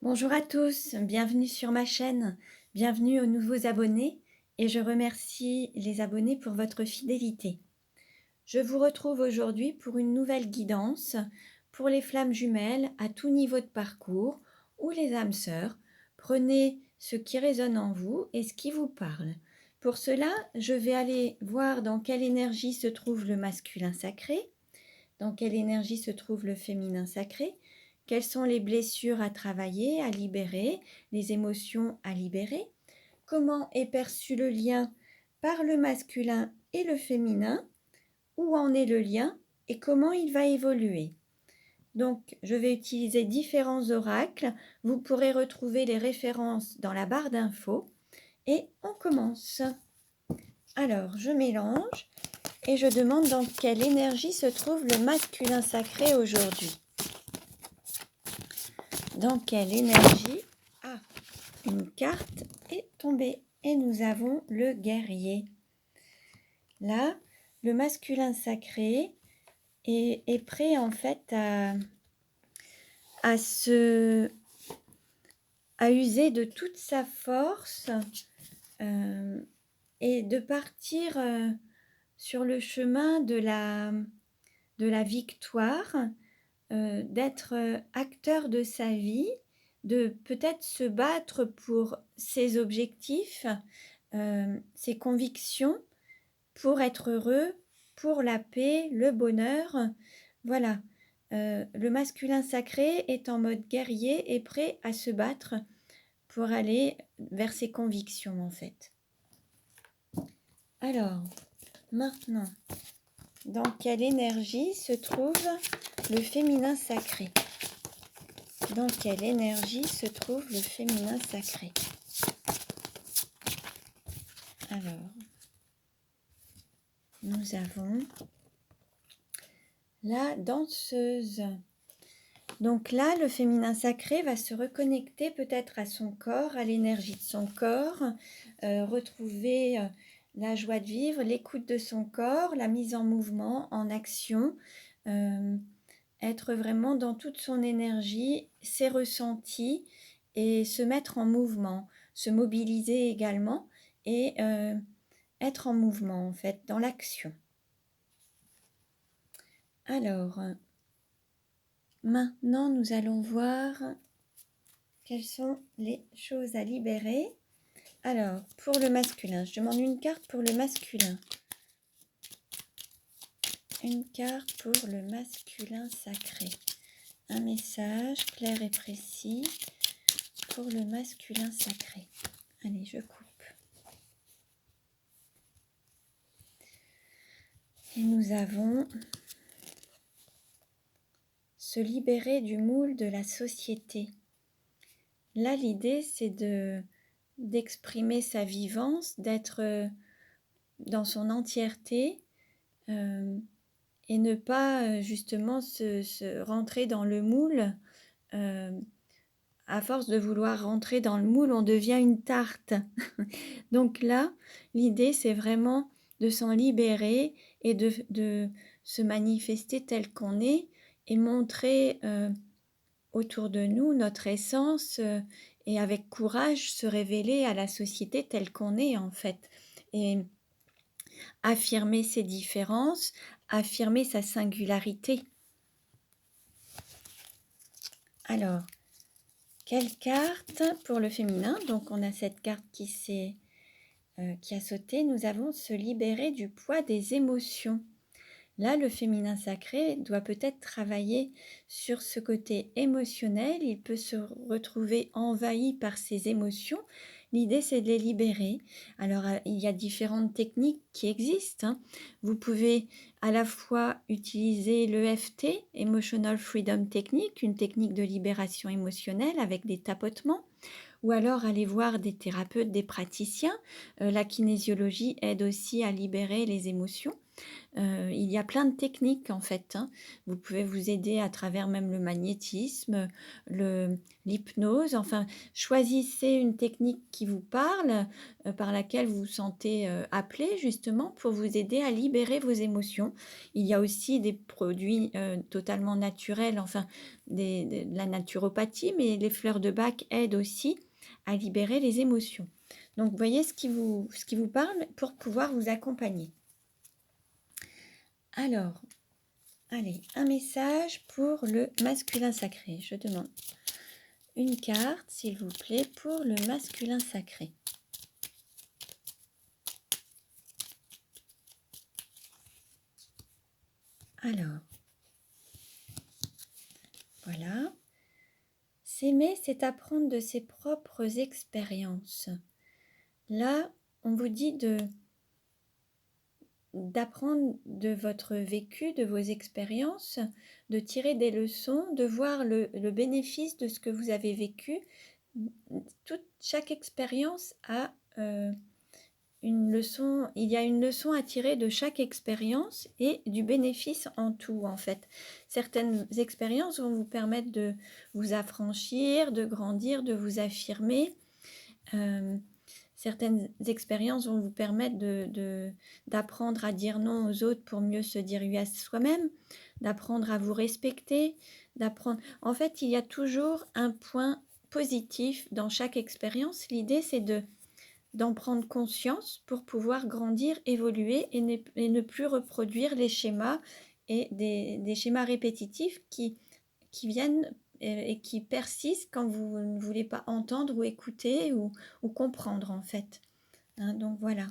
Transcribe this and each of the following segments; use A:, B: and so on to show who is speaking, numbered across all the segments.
A: Bonjour à tous, bienvenue sur ma chaîne, bienvenue aux nouveaux abonnés et je remercie les abonnés pour votre fidélité. Je vous retrouve aujourd'hui pour une nouvelle guidance pour les flammes jumelles à tout niveau de parcours ou les âmes sœurs. Prenez ce qui résonne en vous et ce qui vous parle. Pour cela, je vais aller voir dans quelle énergie se trouve le masculin sacré, dans quelle énergie se trouve le féminin sacré, quelles sont les blessures à travailler, à libérer, les émotions à libérer, comment est perçu le lien par le masculin et le féminin, où en est le lien et comment il va évoluer. Donc, je vais utiliser différents oracles. Vous pourrez retrouver les références dans la barre d'infos. Et on commence. Alors, je mélange et je demande dans quelle énergie se trouve le masculin sacré aujourd'hui. Dans quelle énergie une carte est tombée et nous avons le guerrier. Là, le masculin sacré est prêt en fait à user de toute sa force et de partir sur le chemin de la victoire, d'être acteur de sa vie, de peut-être se battre pour ses objectifs, ses convictions, pour être heureux, pour la paix, le bonheur. Voilà, le masculin sacré est en mode guerrier et prêt à se battre pour aller vers ses convictions en fait. Alors, maintenant, dans quelle énergie se trouve le féminin sacré? Dans quelle énergie se trouve le féminin sacré? Alors, nous avons la danseuse. Donc là, le féminin sacré va se reconnecter peut-être à son corps, à l'énergie de son corps, retrouver la joie de vivre, l'écoute de son corps, la mise en mouvement, en action, être vraiment dans toute son énergie, ses ressentis et se mettre en mouvement, se mobiliser également et être en mouvement en fait, dans l'action. Alors, maintenant nous allons voir quelles sont les choses à libérer. Alors, pour le masculin, je demande une carte pour le masculin. Une carte pour le masculin sacré. Un message clair et précis pour le masculin sacré. Allez, je coupe. Et nous avons se libérer du moule de la société. Là, l'idée, c'est d'exprimer sa vivance, d'être dans son entièreté et ne pas justement se rentrer dans le moule. À force de vouloir rentrer dans le moule, on devient une tarte. Donc là, l'idée, c'est vraiment de s'en libérer et de se manifester tel qu'on est et montrer autour de nous notre essence et avec courage se révéler à la société telle qu'on est en fait. Et affirmer ses différences, affirmer sa singularité. Alors, quelle carte pour le féminin? Donc on a cette carte qui a sauté. Nous avons se libérer du poids des émotions. Là, le féminin sacré doit peut-être travailler sur ce côté émotionnel. Il peut se retrouver envahi par ses émotions. L'idée, c'est de les libérer. Alors, il y a différentes techniques qui existent, hein. Vous pouvez à la fois utiliser l'EFT, Emotional Freedom Technique, une technique de libération émotionnelle avec des tapotements, ou alors aller voir des thérapeutes, des praticiens. La kinésiologie aide aussi à libérer les émotions. Il y a plein de techniques en fait, hein. Vous pouvez vous aider à travers même le magnétisme, l'hypnose, enfin choisissez une technique qui vous parle, par laquelle vous vous sentez, appelé justement pour vous aider à libérer vos émotions. Il y a aussi des produits, totalement naturels, enfin de la naturopathie, mais les fleurs de Bach aident aussi à libérer les émotions. Donc voyez ce qui vous parle pour pouvoir vous accompagner. Alors, allez, un message pour le masculin sacré. Je demande une carte, s'il vous plaît, pour le masculin sacré. Alors, voilà. S'aimer, c'est apprendre de ses propres expériences. Là, on vous dit d'apprendre de votre vécu, de vos expériences, de tirer des leçons, de voir le bénéfice de ce que vous avez vécu. Chaque expérience a une leçon, il y a une leçon à tirer de chaque expérience et du bénéfice en tout en fait. Certaines expériences vont vous permettre de vous affranchir, de grandir, de vous affirmer. Certaines expériences vont vous permettre d'apprendre à dire non aux autres pour mieux se dire oui à soi-même, d'apprendre à vous respecter, d'apprendre... En fait, il y a toujours un point positif dans chaque expérience. L'idée, c'est d'en prendre conscience pour pouvoir grandir, évoluer et ne plus reproduire les schémas et des schémas répétitifs qui viennent et qui persistent quand vous ne voulez pas entendre ou écouter ou comprendre en fait. Hein, donc voilà.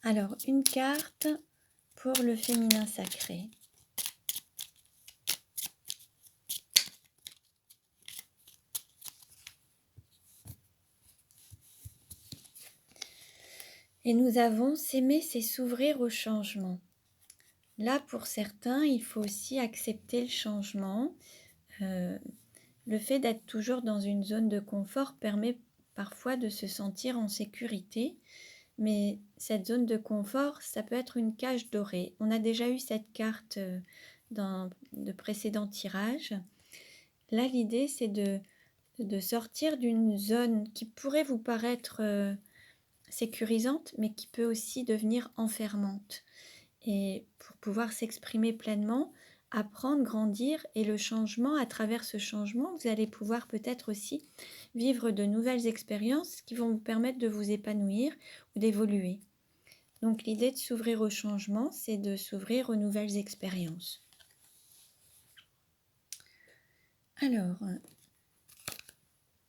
A: Alors, une carte pour le féminin sacré. Et nous avons s'aimer, c'est s'ouvrir au changement. Là, pour certains, il faut aussi accepter le changement. Le fait d'être toujours dans une zone de confort permet parfois de se sentir en sécurité, mais cette zone de confort, ça peut être une cage dorée. On a déjà eu cette carte dans de précédents tirages. Là, l'idée, c'est de sortir d'une zone qui pourrait vous paraître sécurisante, mais qui peut aussi devenir enfermante. Et pour pouvoir s'exprimer pleinement, apprendre, grandir et le changement, à travers ce changement, vous allez pouvoir peut-être aussi vivre de nouvelles expériences qui vont vous permettre de vous épanouir ou d'évoluer. Donc l'idée de s'ouvrir au changement, c'est de s'ouvrir aux nouvelles expériences. Alors,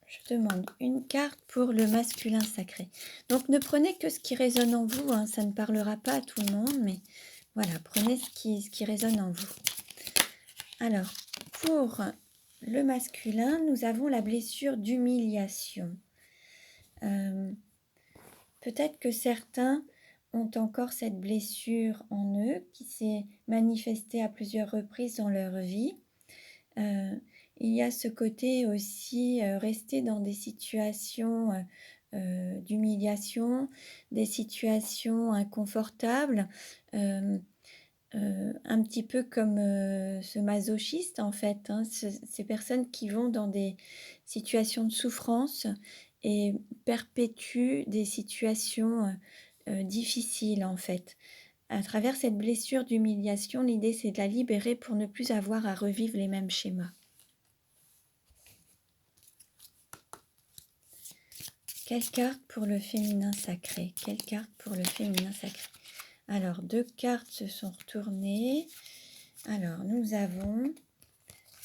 A: je demande une carte pour le masculin sacré. Donc ne prenez que ce qui résonne en vous, hein, ça ne parlera pas à tout le monde, mais voilà, prenez ce qui résonne en vous. Alors, pour le masculin, nous avons la blessure d'humiliation. Peut-être que certains ont encore cette blessure en eux qui s'est manifestée à plusieurs reprises dans leur vie. Il y a ce côté aussi rester dans des situations d'humiliation, des situations inconfortables, un petit peu comme ce masochiste en fait, hein, ces personnes qui vont dans des situations de souffrance et perpétuent des situations difficiles en fait. À travers cette blessure d'humiliation, l'idée c'est de la libérer pour ne plus avoir à revivre les mêmes schémas. Quelle carte pour le féminin sacré? Quelle carte pour le féminin sacré? Alors, 2 cartes se sont retournées. Alors, nous avons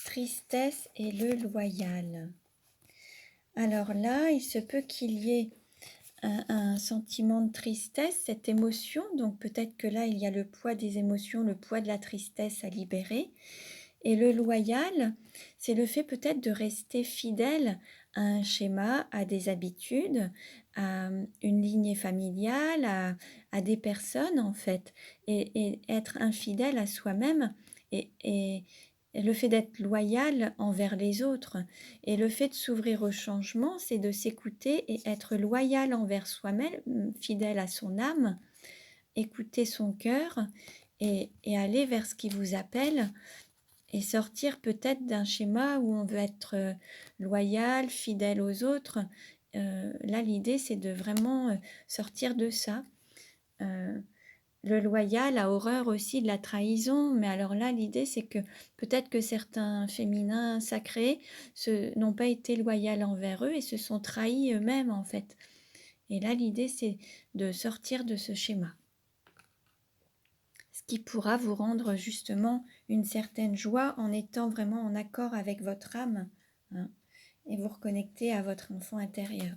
A: tristesse et le loyal. Alors là, il se peut qu'il y ait un sentiment de tristesse, cette émotion. Donc peut-être que là, il y a le poids des émotions, le poids de la tristesse à libérer. Et le loyal, c'est le fait peut-être de rester fidèle à un schéma, à des habitudes, à une lignée familiale, à des personnes en fait, et être infidèle à soi-même et le fait d'être loyal envers les autres. Et le fait de s'ouvrir au changement, c'est de s'écouter et être loyal envers soi-même, fidèle à son âme, écouter son cœur et aller vers ce qui vous appelle et sortir peut-être d'un schéma où on veut être loyal, fidèle aux autres. Là, l'idée, c'est de vraiment sortir de ça. Le loyal a horreur aussi de la trahison, mais alors là, l'idée, c'est que peut-être que certains féminins sacrés n'ont pas été loyaux envers eux et se sont trahis eux-mêmes, en fait. Et là, l'idée, c'est de sortir de ce schéma. Ce qui pourra vous rendre justement une certaine joie en étant vraiment en accord avec votre âme, hein, et vous reconnecter à votre enfant intérieur.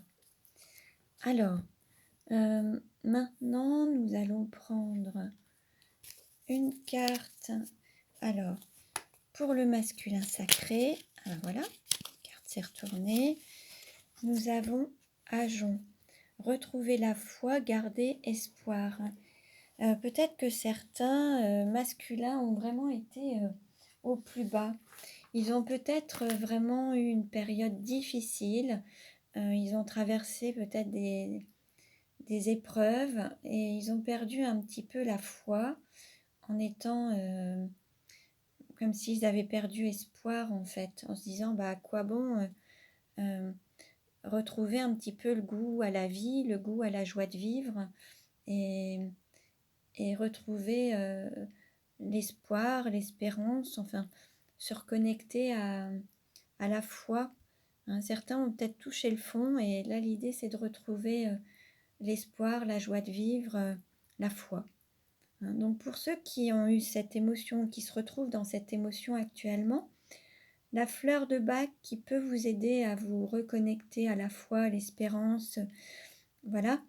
A: Alors, maintenant, nous allons prendre une carte. Alors, pour le masculin sacré, alors voilà, la carte s'est retournée. Nous avons Ajon. Retrouver la foi, garder espoir. Peut-être que certains masculins ont vraiment été au plus bas. Ils ont peut-être vraiment eu une période difficile. Ils ont traversé peut-être des épreuves et ils ont perdu un petit peu la foi en étant comme s'ils avaient perdu espoir en fait, en se disant à quoi bon retrouver un petit peu le goût à la vie, le goût à la joie de vivre et retrouver l'espoir, l'espérance, enfin se reconnecter à la foi. Hein, certains ont peut-être touché le fond et là l'idée c'est de retrouver l'espoir, la joie de vivre, la foi. Hein, donc pour ceux qui ont eu cette émotion, qui se retrouvent dans cette émotion actuellement, la fleur de Bach qui peut vous aider à vous reconnecter à la foi, à l'espérance, voilà,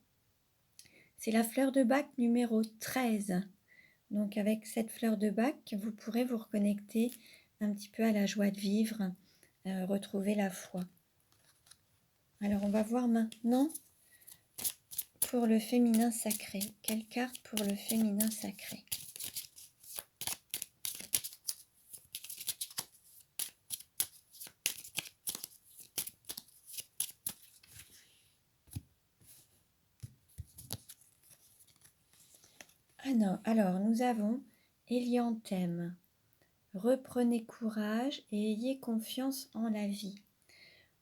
A: c'est la fleur de Bach numéro 13. Donc avec cette fleur de Bach, vous pourrez vous reconnecter un petit peu à la joie de vivre, retrouver la foi. Alors on va voir maintenant pour le féminin sacré. Quelle carte pour le féminin sacré? Alors nous avons Elianthème. Reprenez courage et ayez confiance en la vie.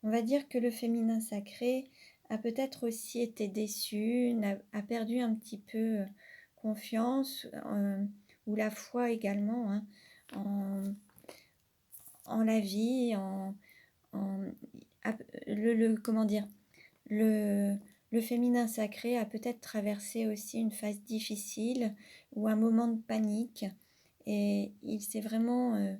A: On va dire que le féminin sacré a peut-être aussi été déçu, a perdu un petit peu confiance ou la foi également, hein, en la vie, comment dire, le féminin sacré a peut-être traversé aussi une phase difficile ou un moment de panique et il s'est vraiment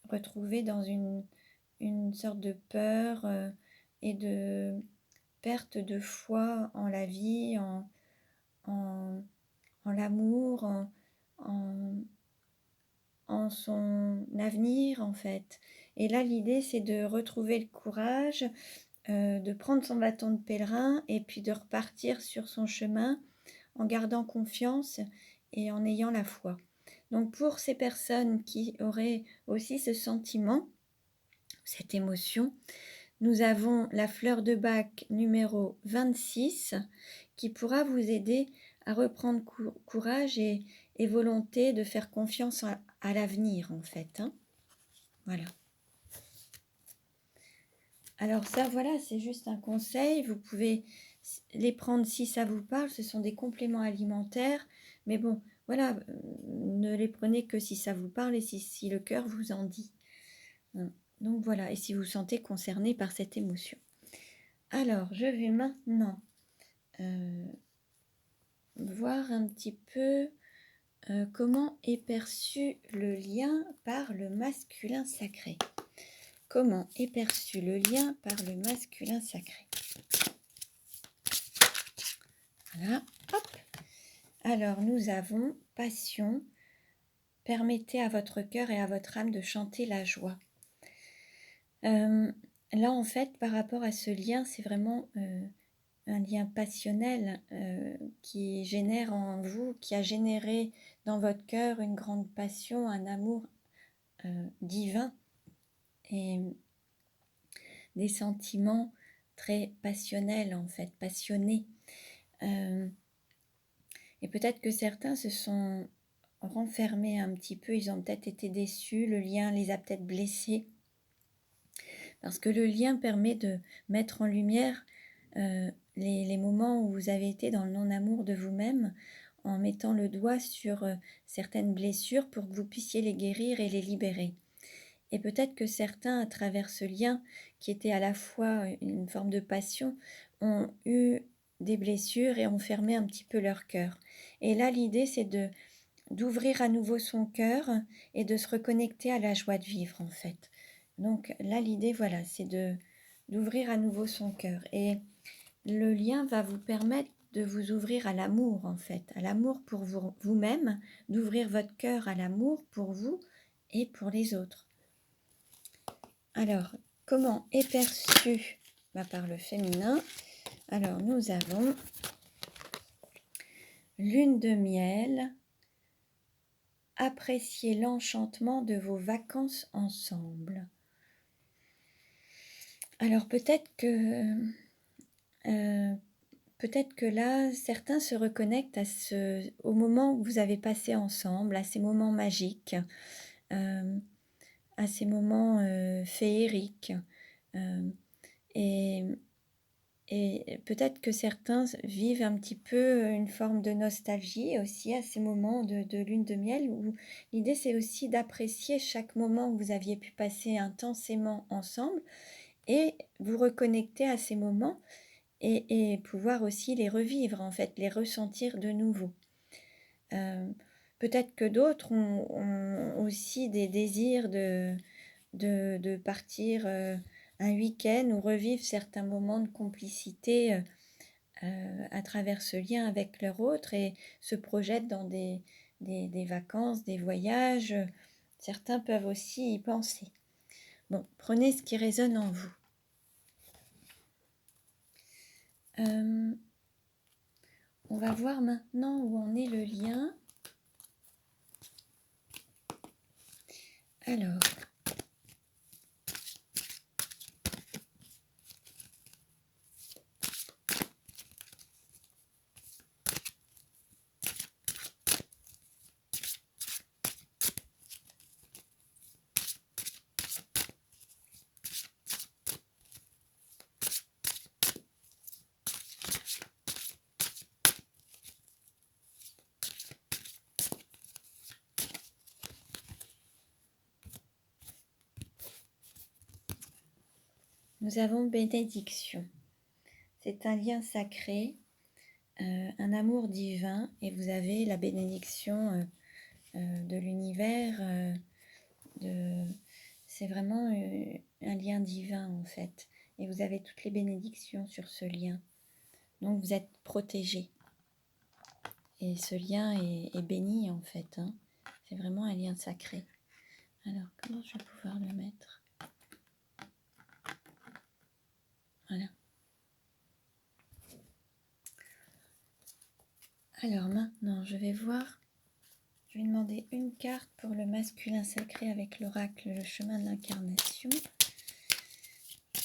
A: retrouvé dans une sorte de peur et de perte de foi en la vie, en l'amour, en son avenir en fait. Et là l'idée c'est de retrouver le courage, de prendre son bâton de pèlerin et puis de repartir sur son chemin en gardant confiance et en ayant la foi. Donc pour ces personnes qui auraient aussi ce sentiment, cette émotion, nous avons la fleur de Bach numéro 26 qui pourra vous aider à reprendre courage et volonté de faire confiance à l'avenir en fait. Hein. Voilà. Alors ça, voilà, c'est juste un conseil. Vous pouvez les prendre si ça vous parle. Ce sont des compléments alimentaires. Mais bon, voilà, ne les prenez que si ça vous parle et si le cœur vous en dit. Donc voilà, et si vous vous sentez concerné par cette émotion. Alors, je vais maintenant voir un petit peu comment est perçu le lien par le masculin sacré. Comment est perçu le lien par le masculin sacré? Voilà, hop. Alors, nous avons passion. Permettez à votre cœur et à votre âme de chanter la joie. Là, en fait, par rapport à ce lien, c'est vraiment un lien passionnel qui génère en vous, qui a généré dans votre cœur une grande passion, un amour divin et des sentiments très passionnels en fait, passionnés. Et peut-être que certains se sont renfermés un petit peu, ils ont peut-être été déçus, le lien les a peut-être blessés. Parce que le lien permet de mettre en lumière les moments où vous avez été dans le non-amour de vous-même, en mettant le doigt sur certaines blessures pour que vous puissiez les guérir et les libérer. Et peut-être que certains, à travers ce lien, qui était à la fois une forme de passion, ont eu des blessures et ont fermé un petit peu leur cœur. Et là, l'idée, c'est d'ouvrir à nouveau son cœur et de se reconnecter à la joie de vivre, en fait. Donc là, l'idée, voilà, c'est d'ouvrir à nouveau son cœur. Et le lien va vous permettre de vous ouvrir à l'amour, en fait, à l'amour pour vous-même, d'ouvrir votre cœur à l'amour pour vous et pour les autres. Alors, comment est perçu par le féminin? Alors, nous avons lune de miel, appréciez l'enchantement de vos vacances ensemble. Alors, peut-être que là, certains se reconnectent au moment où vous avez passé ensemble, à ces moments magiques, à ces moments féeriques. Et peut-être que certains vivent un petit peu une forme de nostalgie aussi à ces moments de lune de miel, où l'idée c'est aussi d'apprécier chaque moment où vous aviez pu passer intensément ensemble et vous reconnecter à ces moments et pouvoir aussi les revivre, en fait, les ressentir de nouveau. Peut-être que d'autres ont aussi des désirs de partir un week-end ou revivre certains moments de complicité à travers ce lien avec leur autre et se projettent dans des vacances, des voyages. Certains peuvent aussi y penser. Bon, prenez ce qui résonne en vous. On va voir maintenant où en est le lien. Alors, nous avons bénédiction. C'est un lien sacré, un amour divin, et vous avez la bénédiction de l'univers. C'est vraiment un lien divin, en fait. Et vous avez toutes les bénédictions sur ce lien. Donc vous êtes protégés. Et ce lien est béni, en fait. Hein. C'est vraiment un lien sacré. Alors, comment je vais pouvoir le mettre ? Voilà. Alors maintenant, je vais demander une carte pour le masculin sacré avec l'oracle, le chemin de l'incarnation.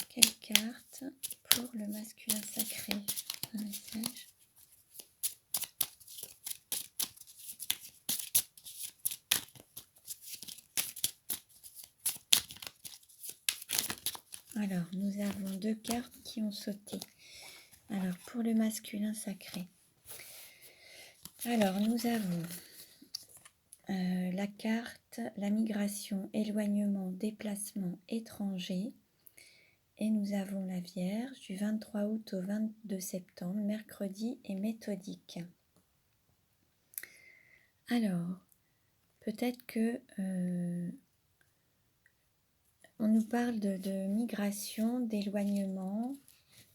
A: Quelle carte pour le masculin sacré? Un message. Alors, nous avons deux cartes qui ont sauté. Alors, pour le masculin sacré. Alors, nous avons la carte, la migration, éloignement, déplacement, étranger. Et nous avons la Vierge du 23 août au 22 septembre, mercredi et méthodique. Alors, peut-être que on nous parle de migration, d'éloignement,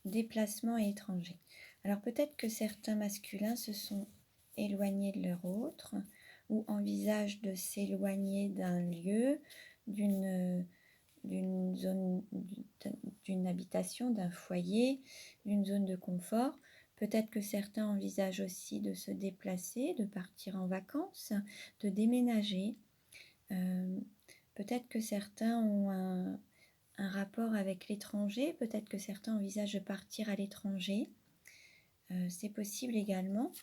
A: déplacement et étranger. Alors peut-être que certains masculins se sont éloignés de leur autre ou envisagent de s'éloigner d'un lieu, d'une zone, d'une habitation, d'un foyer, d'une zone de confort. Peut-être que certains envisagent aussi de se déplacer, de partir en vacances, de déménager. Peut-être que certains ont un rapport avec l'étranger, peut-être que certains envisagent de partir à l'étranger. C'est possible également.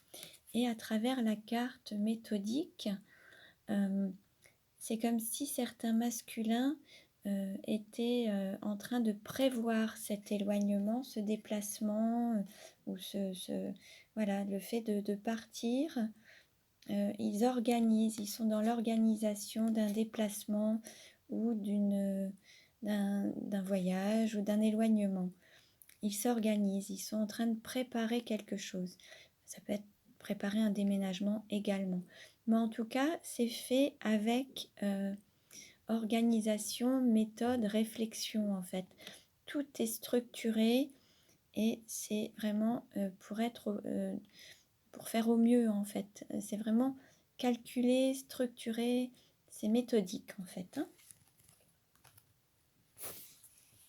A: et à travers la carte méthodique, c'est comme si certains masculins étaient en train de prévoir cet éloignement, ce déplacement, ou voilà, le fait de partir. Ils organisent, ils sont dans l'organisation d'un déplacement ou d'un voyage ou d'un éloignement. Ils s'organisent, ils sont en train de préparer quelque chose. Ça peut être préparer un déménagement également. Mais en tout cas, c'est fait avec organisation, méthode, réflexion en fait. Tout est structuré et c'est vraiment pour faire au mieux en fait. C'est vraiment calculé, structuré, c'est méthodique en fait. Hein.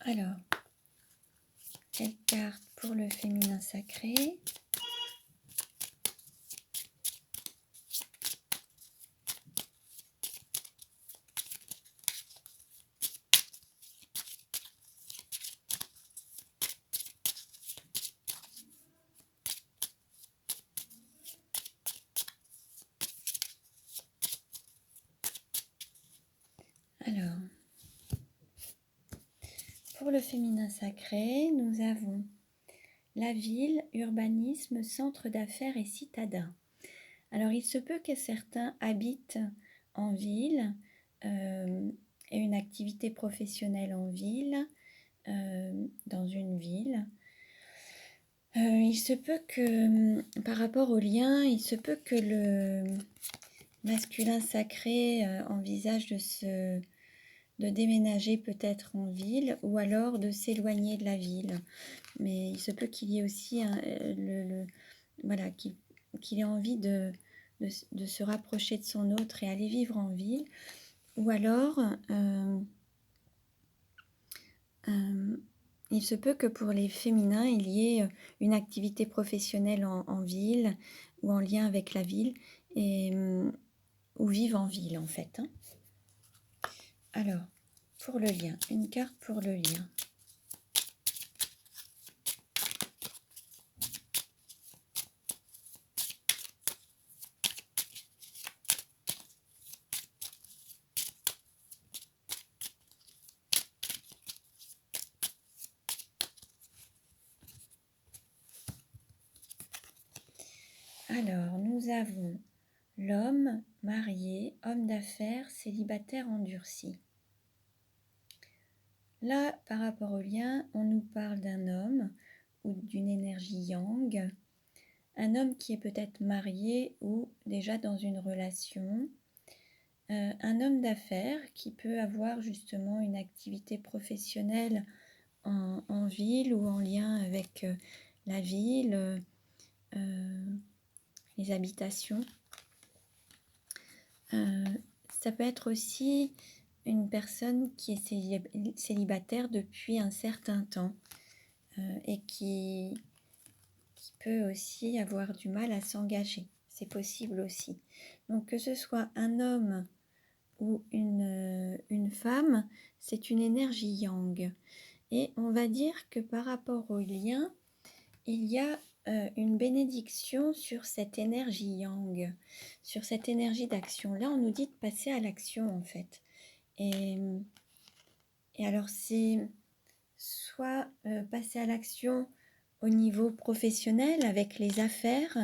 A: Alors, quelle carte pour le féminin sacré ? Alors, pour le féminin sacré, nous avons la ville, urbanisme, centre d'affaires et citadin. Alors, il se peut que certains habitent en ville, aient une activité professionnelle en ville, dans une ville. Il se peut que, par rapport au lien, il se peut que le masculin sacré envisage de déménager peut-être en ville ou alors de s'éloigner de la ville. Mais il se peut qu'il y ait aussi voilà, qu'il ait envie de se rapprocher de son autre et aller vivre en ville. Ou alors, il se peut que pour les féminins, il y ait une activité professionnelle en ville ou en lien avec la ville ou vivent en ville en fait. Hein. Alors, pour le lien, une carte pour le lien. Alors, nous avons l'homme marié, homme d'affaires, célibataire endurci. Là, par rapport au lien, on nous parle d'un homme ou d'une énergie yang, un homme qui est peut-être marié ou déjà dans une relation, un homme d'affaires qui peut avoir justement une activité professionnelle en ville ou en lien avec la ville, les habitations. Ça peut être aussi une personne qui est célibataire depuis un certain temps et qui peut aussi avoir du mal à s'engager. C'est possible aussi. Donc que ce soit un homme ou une femme, c'est une énergie yang. Et on va dire que par rapport au lien, il y a une bénédiction sur cette énergie yang, sur cette énergie d'action. Là, on nous dit de passer à l'action, en fait. Et alors, c'est soit passer à l'action au niveau professionnel avec les affaires,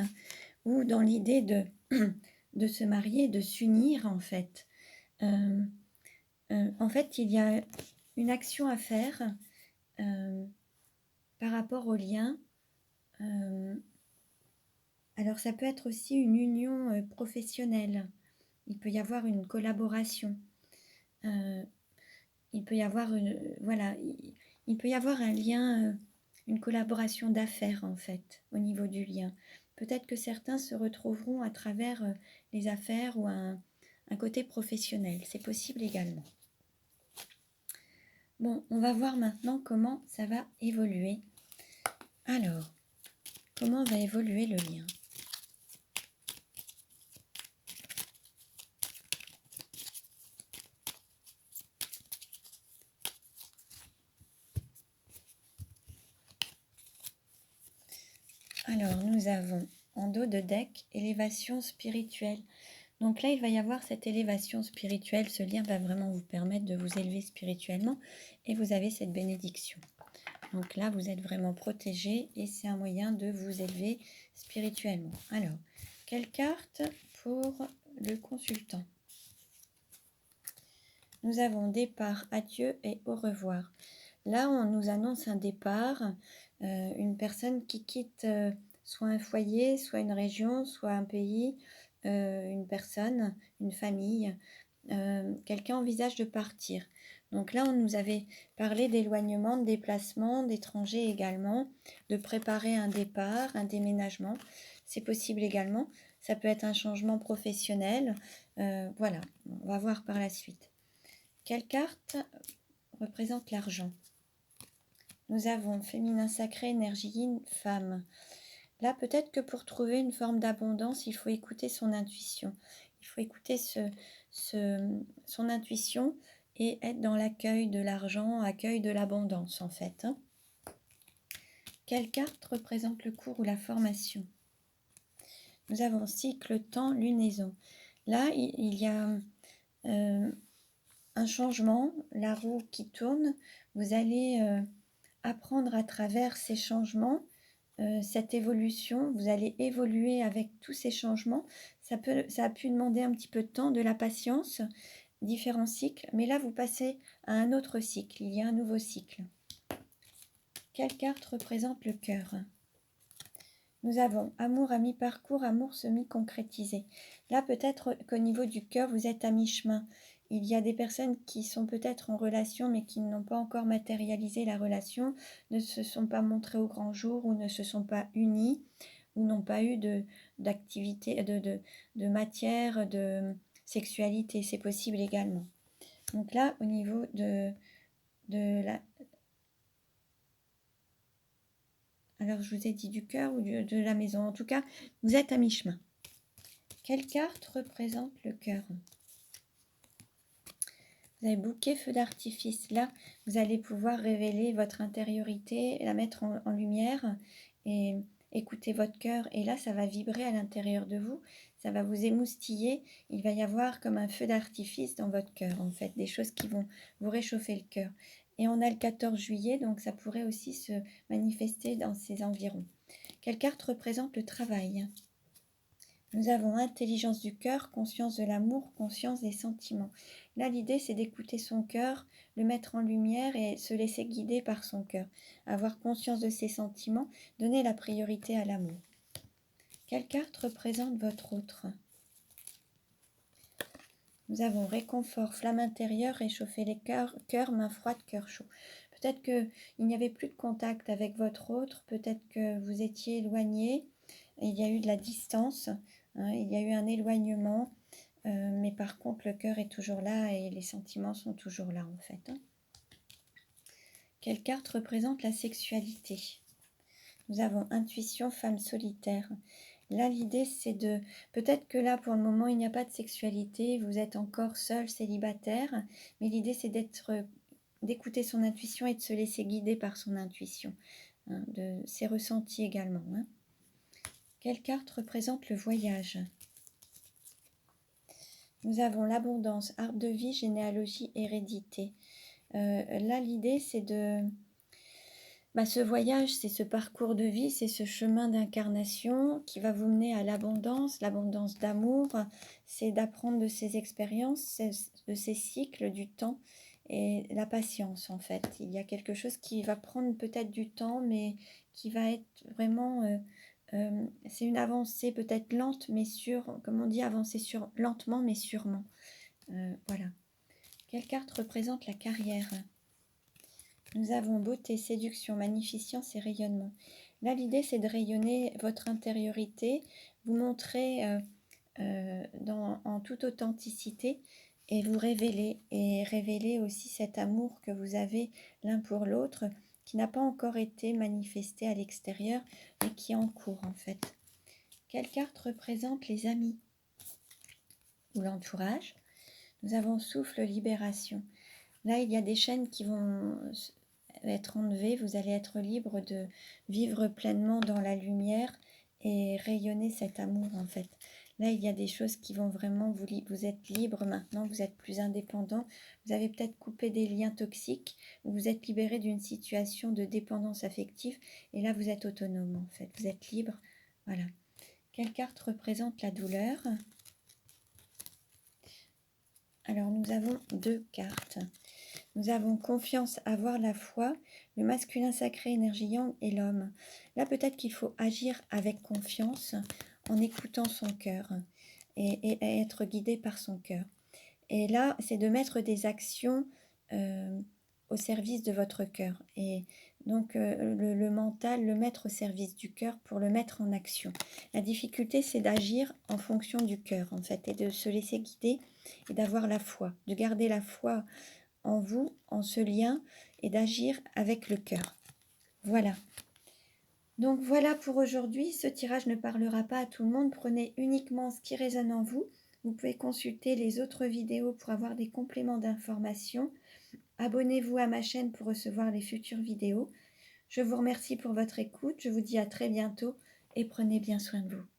A: ou dans l'idée de se marier, de s'unir, en fait. En fait, il y a une action à faire par rapport au lien. Alors ça peut être aussi une union professionnelle. Il peut y avoir une collaboration. Il peut y avoir il peut y avoir un lien, une collaboration d'affaires en fait, au niveau du lien. Peut-être que certains se retrouveront à travers les affaires ou un côté professionnel. C'est possible également. Bon, on va voir maintenant comment ça va évoluer. Alors, comment va évoluer le lien ? Alors, nous avons en dos de deck, élévation spirituelle. Donc là, il va y avoir cette élévation spirituelle. Ce lien va vraiment vous permettre de vous élever spirituellement et vous avez cette bénédiction. Donc là, vous êtes vraiment protégé et c'est un moyen de vous élever spirituellement. Alors, quelle carte pour le consultant? Nous avons départ, adieu et au revoir. Là, on nous annonce un départ, une personne qui quitte soit un foyer, soit une région, soit un pays, une personne, une famille. Quelqu'un envisage de partir. Donc là, on nous avait parlé d'éloignement, de déplacement, d'étrangers également, de préparer un départ, un déménagement. C'est possible également. Ça peut être un changement professionnel. Voilà, on va voir par la suite. Quelle carte représente l'argent? Nous avons féminin sacré, énergie yin, femme. Là, peut-être que pour trouver une forme d'abondance, il faut écouter son intuition. Il faut écouter son intuition et être dans l'accueil de l'argent, accueil de l'abondance en fait. Quelle carte représente le cours ou la formation? Nous avons cycle, temps, lunaison. Là, il y a un changement, la roue qui tourne. Vous allez apprendre à travers ces changements, cette évolution. Vous allez évoluer avec tous ces changements. Ça a pu demander un petit peu de temps, de la patience, différents cycles. Mais là, vous passez à un autre cycle. Il y a un nouveau cycle. Quelle carte représente le cœur? Nous avons amour à mi-parcours, amour semi-concrétisé. Là, peut-être qu'au niveau du cœur, vous êtes à mi-chemin. Il y a des personnes qui sont peut-être en relation, mais qui n'ont pas encore matérialisé la relation, ne se sont pas montrées au grand jour, ou ne se sont pas unies, ou n'ont pas eu d'activité, de matière, de sexualité. C'est possible également. Donc là, au niveau de la... Alors, je vous ai dit du cœur ou de la maison. En tout cas, vous êtes à mi-chemin. Quelle carte représente le cœur? Vous avez bouquet, feu d'artifice. Là, vous allez pouvoir révéler votre intériorité, la mettre en lumière et écouter votre cœur. Et là, ça va vibrer à l'intérieur de vous. Ça va vous émoustiller. Il va y avoir comme un feu d'artifice dans votre cœur, en fait. Des choses qui vont vous réchauffer le cœur. Et on a le 14 juillet, donc ça pourrait aussi se manifester dans ces environs. Quelle carte représente le travail? Nous avons intelligence du cœur, conscience de l'amour, conscience des sentiments. Là, l'idée, c'est d'écouter son cœur, le mettre en lumière et se laisser guider par son cœur. Avoir conscience de ses sentiments, donner la priorité à l'amour. Quelle carte représente votre autre? Nous avons réconfort, flamme intérieure, réchauffer les cœurs, main froide, cœur chaud. Peut-être qu'il n'y avait plus de contact avec votre autre, peut-être que vous étiez éloigné, il y a eu de la distance, hein, il y a eu un éloignement, mais par contre le cœur est toujours là et les sentiments sont toujours là en fait. Hein. Quelle carte représente la sexualité? Nous avons intuition, femme solitaire. Là, l'idée, c'est de... Peut-être que là, pour le moment, il n'y a pas de sexualité, vous êtes encore seul, célibataire, mais l'idée, c'est d'écouter son intuition et de se laisser guider par son intuition, hein, de ses ressentis également. Hein. Quelle carte représente le voyage? Nous avons l'abondance, arbre de vie, généalogie, hérédité. Là, l'idée, c'est de... ce voyage, c'est ce parcours de vie, c'est ce chemin d'incarnation qui va vous mener à l'abondance d'amour, c'est d'apprendre de ces expériences, de ces cycles du temps et la patience en fait. Il y a quelque chose qui va prendre peut-être du temps, mais qui va être vraiment... c'est une avancée peut-être lente, mais sûre, comme on dit, avancer lentement, mais sûrement. Voilà. Quelle carte représente la carrière? Nous avons beauté, séduction, magnificence et rayonnement. Là, l'idée, c'est de rayonner votre intériorité, vous montrer en toute authenticité et vous révéler. Et révéler aussi cet amour que vous avez l'un pour l'autre, qui n'a pas encore été manifesté à l'extérieur, mais qui est en cours en fait. Quelle carte représente les amis ou l'entourage? Nous avons souffle, libération. Là, il y a des chaînes qui vont être enlevées. Vous allez être libre de vivre pleinement dans la lumière et rayonner cet amour en fait. Là, il y a des choses qui vont vraiment, vous êtes libre maintenant, vous êtes plus indépendant, vous avez peut-être coupé des liens toxiques, vous êtes libéré d'une situation de dépendance affective, et là, vous êtes autonome en fait, vous êtes libre. Voilà. Quelle carte représente la douleur? Alors, nous avons 2 cartes. Nous avons confiance, avoir la foi, le masculin sacré, énergie yang et l'homme. Là, peut-être qu'il faut agir avec confiance en écoutant son cœur et être guidé par son cœur. Et là, c'est de mettre des actions au service de votre cœur. Et donc, le mental, le mettre au service du cœur pour le mettre en action. La difficulté, c'est d'agir en fonction du cœur, en fait, et de se laisser guider et d'avoir la foi, de garder la foi en vous, en ce lien, et d'agir avec le cœur. Voilà. Donc voilà pour aujourd'hui. Ce tirage ne parlera pas à tout le monde. Prenez uniquement ce qui résonne en vous. Vous pouvez consulter les autres vidéos pour avoir des compléments d'informations. Abonnez-vous à ma chaîne pour recevoir les futures vidéos. Je vous remercie pour votre écoute. Je vous dis à très bientôt et prenez bien soin de vous.